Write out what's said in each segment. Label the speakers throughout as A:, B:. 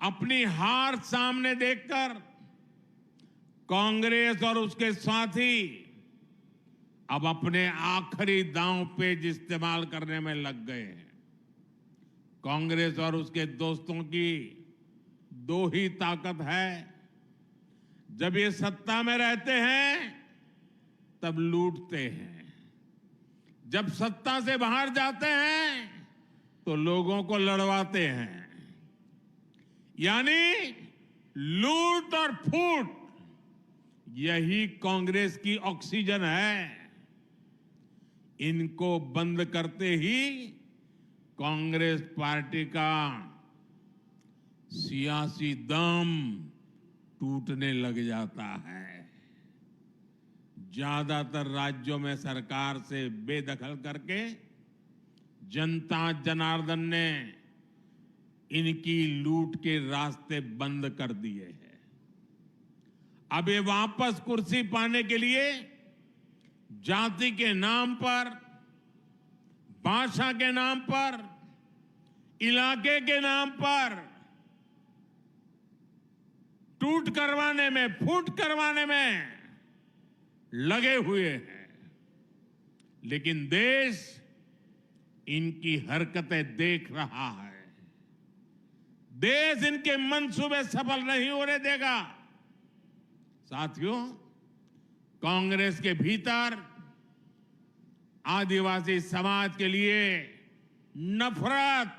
A: अपनी हार सामने देखकर कांग्रेस और उसके साथी अब अपने आखिरी दांव पेच इस्तेमाल करने में लग गए हैं। कांग्रेस और उसके दोस्तों की दो ही ताकत है। जब ये सत्ता में रहते हैं तब लूटते हैं, जब सत्ता से बाहर जाते हैं तो लोगों को लड़वाते हैं। यानी लूट और फूट, यही कांग्रेस की ऑक्सीजन है। इनको बंद करते ही कांग्रेस पार्टी का सियासी दम टूटने लग जाता है। ज्यादातर राज्यों में सरकार से बेदखल करके जनता जनार्दन ने इनकी लूट के रास्ते बंद कर दिए हैं। अब ये वापस कुर्सी पाने के लिए जाति के नाम पर, भाषा के नाम पर, इलाके के नाम पर टूट करवाने में, फूट करवाने में लगे हुए हैं। लेकिन देश इनकी हरकतें देख रहा है। देश इनके मंसूबे सफल नहीं होने देगा। साथियों, कांग्रेस के भीतर आदिवासी समाज के लिए नफरत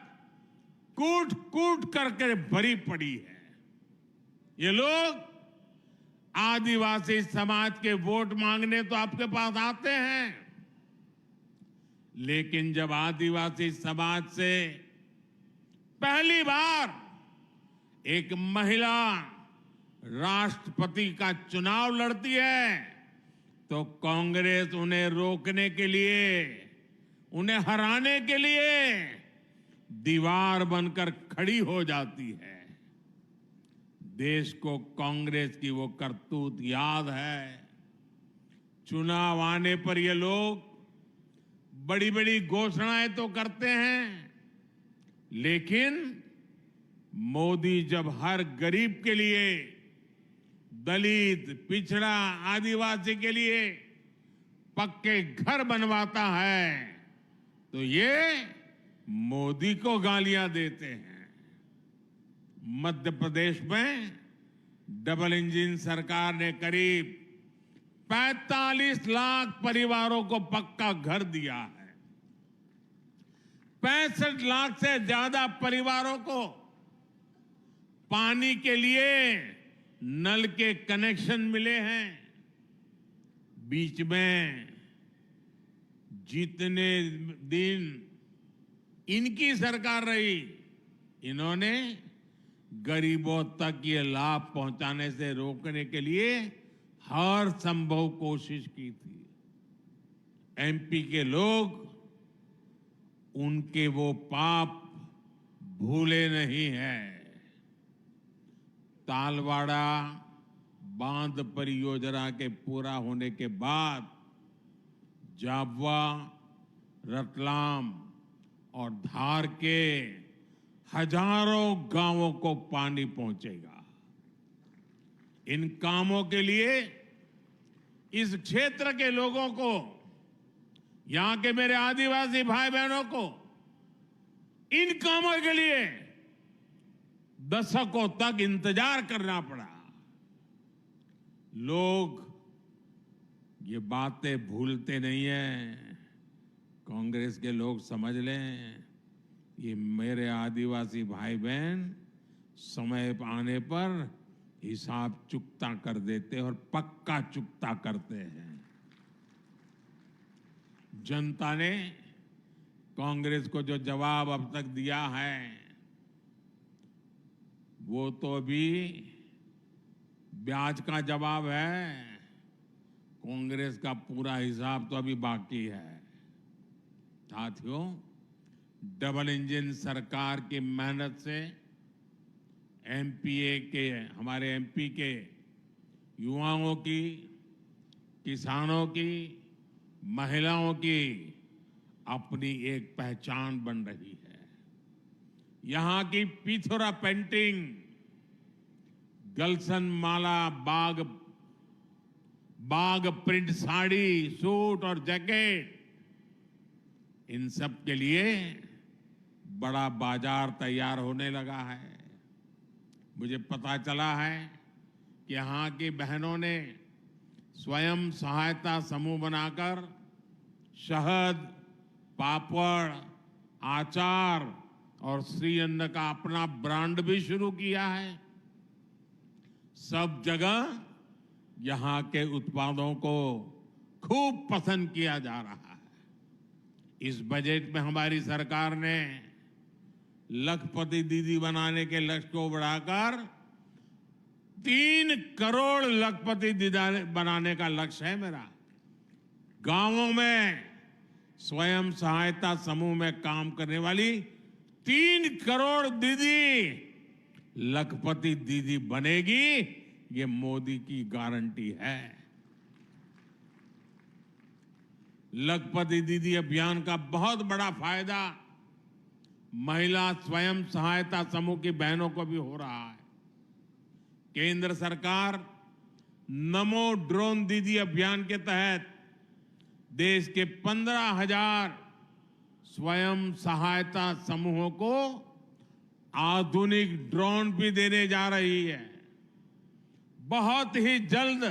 A: कूट कूट करके भरी पड़ी है। ये लोग आदिवासी समाज के वोट मांगने तो आपके पास आते हैं, लेकिन जब आदिवासी समाज से पहली बार एक महिला राष्ट्रपति का चुनाव लड़ती है तो कांग्रेस उन्हें रोकने के लिए, उन्हें हराने के लिए दीवार बनकर खड़ी हो जाती है। देश को कांग्रेस की वो करतूत याद है। चुनाव आने पर ये लोग बड़ी बड़ी घोषणाएं तो करते हैं, लेकिन मोदी जब हर गरीब के लिए, दलित, पिछड़ा, आदिवासी के लिए पक्के घर बनवाता है तो ये मोदी को गालियां देते हैं। मध्य प्रदेश में डबल इंजन सरकार ने करीब 45 लाख परिवारों को पक्का घर दिया है। 65 लाख से ज्यादा परिवारों को पानी के लिए नल के कनेक्शन मिले हैं। बीच में जितने दिन इनकी सरकार रही, इन्होंने गरीबों तक ये लाभ पहुंचाने से रोकने के लिए हर संभव कोशिश की थी। एमपी के लोग उनके वो पाप भूले नहीं हैं। तालवाड़ा बांध परियोजना के पूरा होने के बाद जाबवा, रतलाम और धार के हजारों गांवों को पानी पहुंचेगा। इन कामों के लिए इस क्षेत्र के लोगों को, यहां के मेरे आदिवासी भाई बहनों को इन कामों के लिए दशकों तक इंतजार करना पड़ा। लोग ये बातें भूलते नहीं हैं। कांग्रेस के लोग समझ लें, ये मेरे आदिवासी भाई बहन समय आने पर हिसाब चुकता कर देते और पक्का चुकता करते हैं। जनता ने कांग्रेस को जो जवाब अब तक दिया है वो तो अभी ब्याज का जवाब है। कांग्रेस का पूरा हिसाब तो अभी बाकी है। साथियों, डबल इंजन सरकार की मेहनत से एमपीए के, हमारे एमपी के युवाओं की, किसानों की, महिलाओं की अपनी एक पहचान बन रही है। यहां की पिथौरा पेंटिंग गलसन माला बाग प्रिंट साड़ी, सूट और जैकेट, इन सब के लिए बड़ा बाजार तैयार होने लगा है। मुझे पता चला है कि यहाँ की बहनों ने स्वयं सहायता समूह बनाकर शहद, पापड़, आचार और श्रीअन्न का अपना ब्रांड भी शुरू किया है। सब जगह यहाँ के उत्पादों को खूब पसंद किया जा रहा है। इस बजट में हमारी सरकार ने लखपति दीदी बनाने के लक्ष्य को बढ़ाकर 3 करोड़ लखपति दीदी बनाने का लक्ष्य है मेरा। गांवों में स्वयं सहायता समूह में काम करने वाली 3 करोड़ दीदी लखपति दीदी बनेगी, ये मोदी की गारंटी है। लखपति दीदी अभियान का बहुत बड़ा फायदा महिला स्वयं सहायता समूह की बहनों को भी हो रहा है। केंद्र सरकार नमो ड्रोन दीदी अभियान के तहत देश के 15,000 स्वयं सहायता समूहों को आधुनिक ड्रोन भी देने जा रही है। बहुत ही जल्द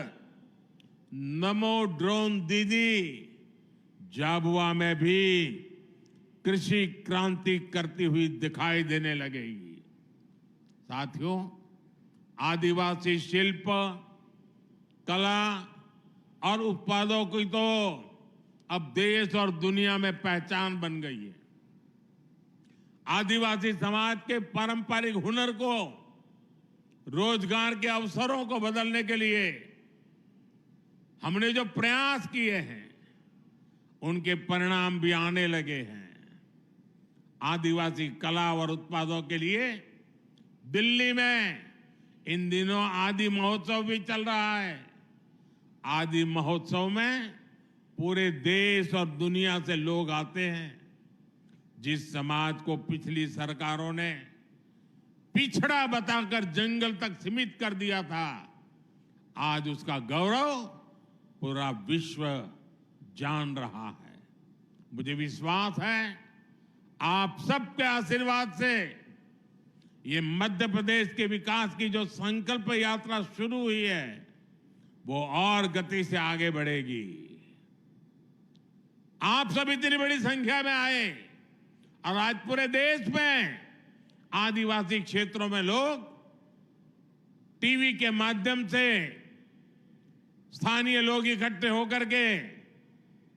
A: नमो ड्रोन दीदी झाबुआ में भी कृषि क्रांति करती हुई दिखाई देने लगेगी। साथियों, आदिवासी शिल्प, कला और उत्पादों की तो अब देश और दुनिया में पहचान बन गई है। आदिवासी समाज के पारंपरिक हुनर को रोजगार के अवसरों को बदलने के लिए हमने जो प्रयास किए हैं उनके परिणाम भी आने लगे हैं। आदिवासी कला और उत्पादों के लिए दिल्ली में इन दिनों आदि महोत्सव भी चल रहा है। आदि महोत्सव में पूरे देश और दुनिया से लोग आते हैं। जिस समाज को पिछली सरकारों ने पिछड़ा बताकर जंगल तक सीमित कर दिया था, आज उसका गौरव पूरा विश्व जान रहा है। मुझे विश्वास है आप सबके आशीर्वाद से ये मध्य प्रदेश के विकास की जो संकल्प यात्रा शुरू हुई है वो और गति से आगे बढ़ेगी। आप सब इतनी बड़ी संख्या में आए और आज पूरे देश में आदिवासी क्षेत्रों में लोग टीवी के माध्यम से स्थानीय लोग इकट्ठे होकर के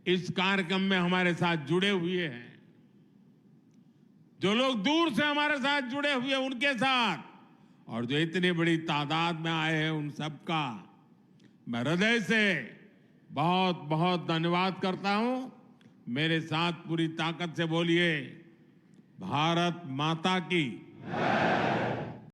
A: इस कार्यक्रम में हमारे साथ जुड़े हुए हैं। जो लोग दूर से हमारे साथ जुड़े हुए उनके साथ और जो इतनी बड़ी तादाद में आए हैं उन सबका मैं हृदय से बहुत बहुत धन्यवाद करता हूं। मेरे साथ पूरी ताकत से बोलिए, भारत माता की।